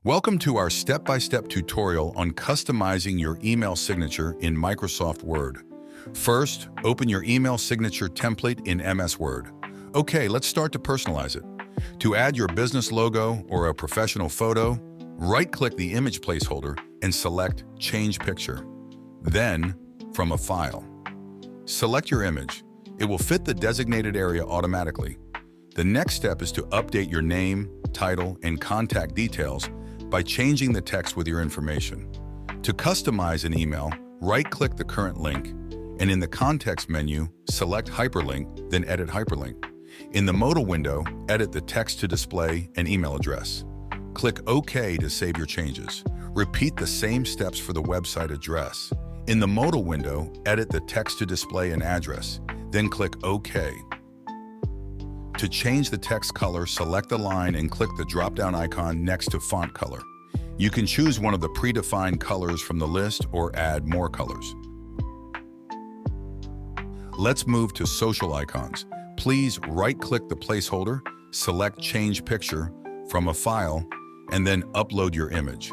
Welcome to our step-by-step tutorial on customizing your email signature in Microsoft Word. First, open your email signature template in MS Word. Okay, let's start to personalize it. To add your business logo or a professional photo, right-click the image placeholder and select Change Picture. Then, from a file, select your image. It will fit the designated area automatically. The next step is to update your name, title, and contact details by changing the text with your information. To customize an email, right-click the current link, and in the context menu, select Hyperlink, then Edit Hyperlink. In the modal window, edit the text to display an email address. Click OK to save your changes. Repeat the same steps for the website address. In the modal window, edit the text to display an address, then click OK. To change the text color, select the line and click the drop-down icon next to font color. You can choose one of the predefined colors from the list or add more colors. Let's move to social icons. Please right-click the placeholder, select Change Picture from a file, and then upload your image.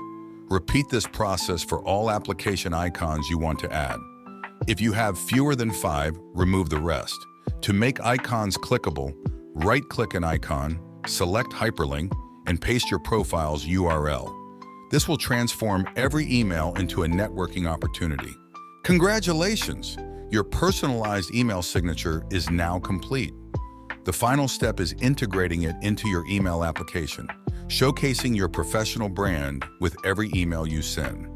Repeat this process for all application icons you want to add. If you have fewer than 5, remove the rest. To make icons clickable, right-click an icon, select Hyperlink, and paste your profile's URL. This will transform every email into a networking opportunity. Congratulations! Your personalized email signature is now complete. The final step is integrating it into your email application, showcasing your professional brand with every email you send.